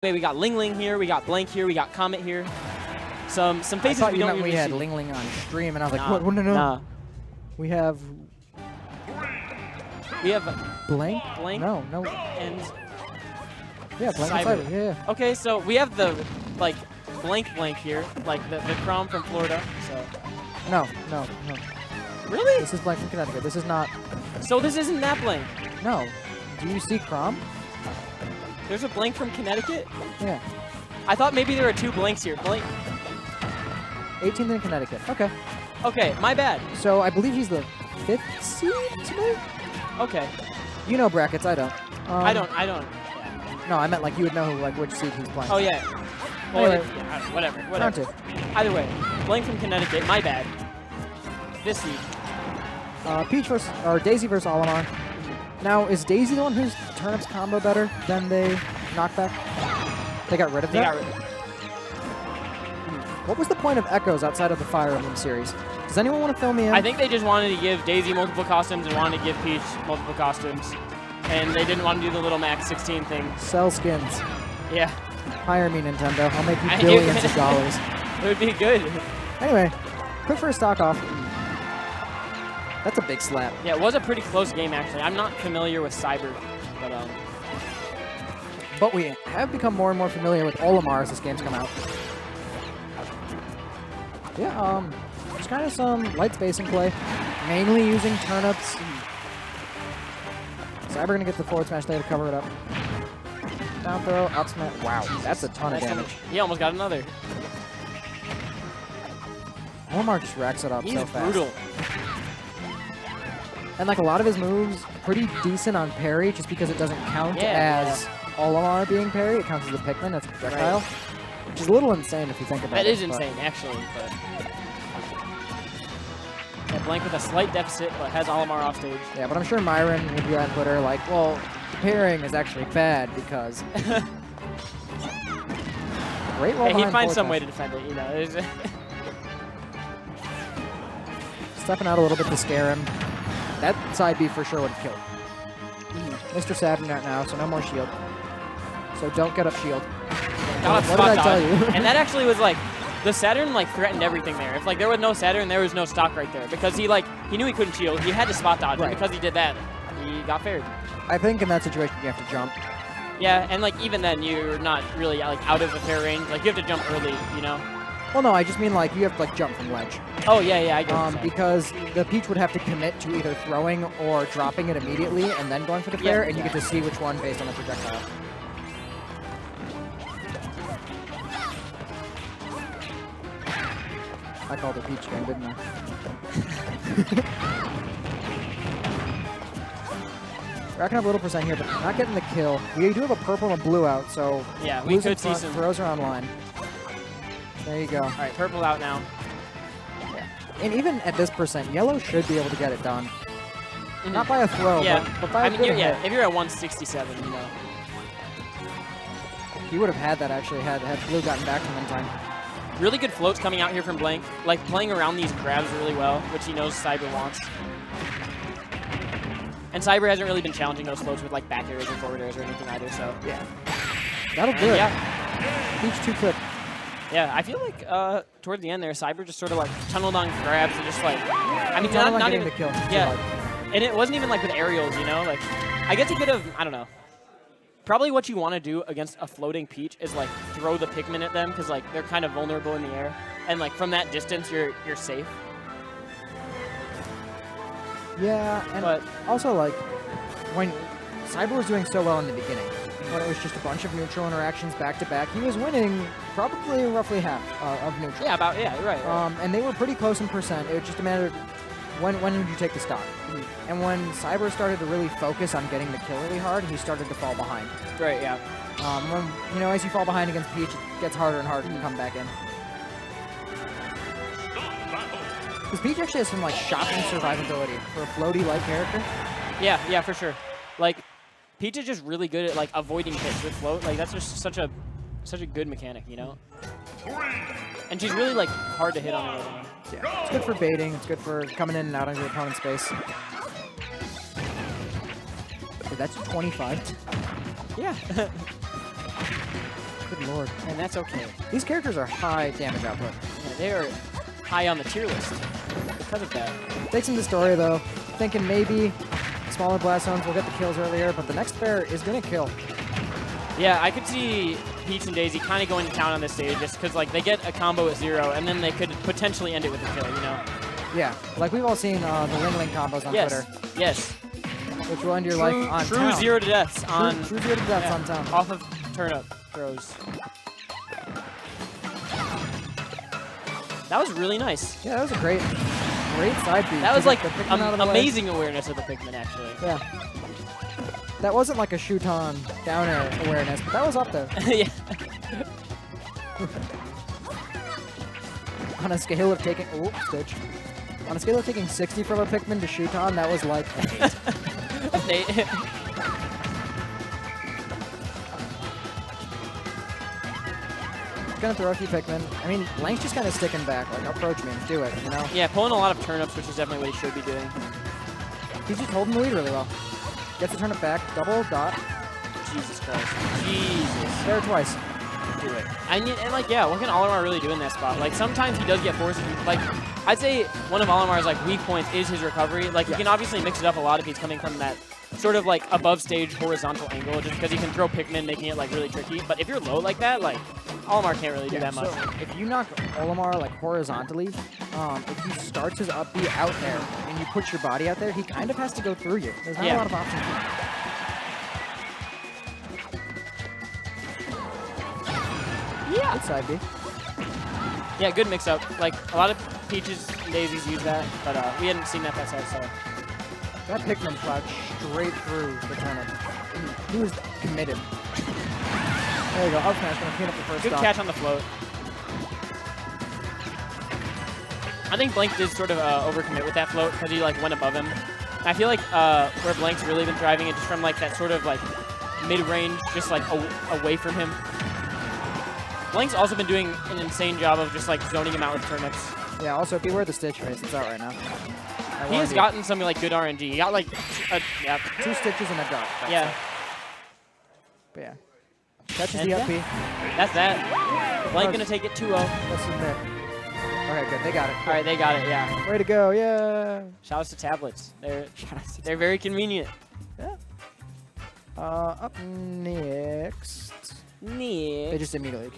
We got Ling Ling here, we got Blank here, we got Comet here. Some faces we don't usually see. We had Ling Ling on stream, and I was like, nah, what? No. Nah. We have Blank. Blank. No. And yeah, Blank Cyber. and Cyber. Yeah. Okay, so we have the Blank here, like the Crom from Florida. So. No. Really? This is Blank from Connecticut. This is not. So this isn't that Blank. No. Do you see Crom? There's a Blank from Connecticut? Yeah. I thought maybe there were two Blanks here. Blank. 18th in Connecticut. Okay. Okay, my bad. So I believe he's the 5th seed today? Okay. You know brackets, I don't. I don't. No, I meant like you would know which seed he's playing. Oh, yeah. Well, anyway, whatever. Round two. Either way, Blank from Connecticut, my bad. This seed. Daisy versus Olimar. Now, is Daisy the one whose turnips combo better than they knockback? They got rid of that? They got rid of it. What was the point of Echoes outside of the Fire Emblem series? Does anyone want to fill me in? I think they just wanted to give Daisy multiple costumes and wanted to give Peach multiple costumes. And they didn't want to do the little Max 16 thing. Sell skins. Yeah. Hire me, Nintendo. I'll make you billions of dollars. It would be good. Anyway, quick for a stock off. That's a big slap. Yeah, it was a pretty close game, actually. I'm not familiar with Cyber, but we have become more and more familiar with Olimar as this game's come out. Yeah, just kind of some light spacing play, mainly using turnips. Cyber gonna get the forward smash there to cover it up. Down throw, up smash. Wow, that's a ton of damage. He almost got another. Olimar just racks it up so fast. He's brutal. And like a lot of his moves, pretty decent on parry, just because it doesn't count as Olimar being parry. It counts as a Pikmin, as a projectile, which is a little insane if you think about it. That is insane, actually. But yeah, Blank with a slight deficit, but has Olimar off stage. Yeah, but I'm sure Myron would be on Twitter like, well, parrying is actually bad because. Great roll. Yeah, he'd find some way to defend it, you know. Stepping out a little bit to scare him. That side B for sure would have killed. Mr. Saturn right now, so no more shield. So don't get up shield. What did I tell you? And that actually was like, the Saturn like threatened everything there. If like there was no Saturn, there was no stock right there because he knew he couldn't shield. He had to spot dodge, and because he did that, he got faired. I think in that situation you have to jump. Yeah, and like even then you're not really like out of the fair range. Like you have to jump early, you know. Well, no, I just mean like you have to like jump from ledge. Oh yeah, I get because the Peach would have to commit to either throwing or dropping it immediately and then going for the fair, and you get to see which one based on the projectile. I called it Peach game, didn't I? Racking up a little percent here, but not getting the kill. We do have a purple and blue out, so yeah, we could see some throws are online. There you go. All right, purple out now. Yeah. And even at this percent, yellow should be able to get it done. Not by a throw, but by a good hit. If you're at 167, you know. He would have had that actually had blue gotten back to him in time. Really good floats coming out here from Blank. Like playing around these grabs really well, which he knows Cyber wants. And Cyber hasn't really been challenging those floats with like back airs or forward airs or anything either, so. Yeah. That'll do it. Yeah. Peach too quick. Yeah, I feel like toward the end there, Cyber just sort of like tunneled on grabs and just like, I mean, not even the kill. Yeah, and it wasn't even like with aerials, you know. Like, I guess a bit of, I don't know. Probably what you want to do against a floating Peach is like throw the Pikmin at them because like they're kind of vulnerable in the air, and like from that distance you're safe. Yeah, and also like when Cyber was doing so well in the beginning. When it was just a bunch of neutral interactions back to back, he was winning probably roughly half of neutral. Yeah, you're right. And they were pretty close in percent. It was just a matter of when did you take the stock? And when Cyber started to really focus on getting the kill really hard, he started to fall behind. Right, yeah. When, as you fall behind against Peach, it gets harder and harder to come back in. Because Peach actually has some like shocking survivability for a floaty-like character. Yeah, for sure. Like, Peach is just really good at like avoiding hits with float. Like that's just such a good mechanic, you know. And she's really like hard to hit on the other. Yeah, it's good for baiting. It's good for coming in and out of your opponent's space. Okay, that's 25. Yeah. Good lord. And that's okay. These characters are high damage output. Yeah, they are high on the tier list because of that. Fixing the story, though. Thinking maybe smaller blast zones will get the kills earlier, but the next pair is going to kill. Yeah, I could see Peach and Daisy kind of going to town on this stage just because like they get a combo at 0 and then they could potentially end it with a kill, you know? Yeah, like we've all seen the Ling combos on Twitter. Yes. Which will end your life on True town. 0 to deaths on... True 0 to deaths on town. Off of turnip throws. That was really nice. Yeah, that was a great side beat. That was like amazing awareness of the Pikmin, actually. Yeah. That wasn't like a shoot-on down air awareness, but that was up there. Yeah. On a scale of taking... Oh, Stitch. On a scale of taking 60 from a Pikmin to shoot-on, that was like an 8. Gonna throw a few Pikmin. I mean, Blank's just kind of sticking back. Like, approach me, do it, you know? Yeah, pulling a lot of turnips, which is definitely what he should be doing. He's just holding the lead really well. Gets the turnip back, double dot. Jesus Christ. Jesus. There twice. Do it. And like, yeah, what can Olimar really do in that spot? Like, sometimes he does get forced. Like, I'd say one of Olimar's like weak points is his recovery. Like, he can obviously mix it up a lot if he's coming from that sort of like above stage horizontal angle, just because he can throw Pikmin, making it like really tricky. But if you're low like that, like, Olimar can't really do that much. So if you knock Olimar like horizontally, if he starts his up B out there and you put your body out there, he kind of has to go through you. There's not a lot of options. Yeah. Good side B. Yeah, good mix-up. Like, a lot of Peaches and Daisies use that, but we hadn't seen that side, so. That Pikmin plowed straight through the turnip. He was committed. There you go. Up smash gonna clean up the first Good stop. catch on the float. I think Blank did sort of overcommit with that float because he like went above him. I feel like where Blank's really been thriving is just from like that sort of like mid-range, just like away from him. Blank's also been doing an insane job of just like zoning him out with turnips. Yeah, also beware the Stitch face. It's out right now. He has gotten some like good RNG. He got like 2 stitches and a dart. Yeah. But yeah. Catches the up B. That's that. Blank gonna take it 2-0. Let's submit. Okay, good. They got it. All right, they got it. Yeah. Way to go. Yeah. Shout outs to tablets. They're very convenient. Yeah. Up next. They just immediately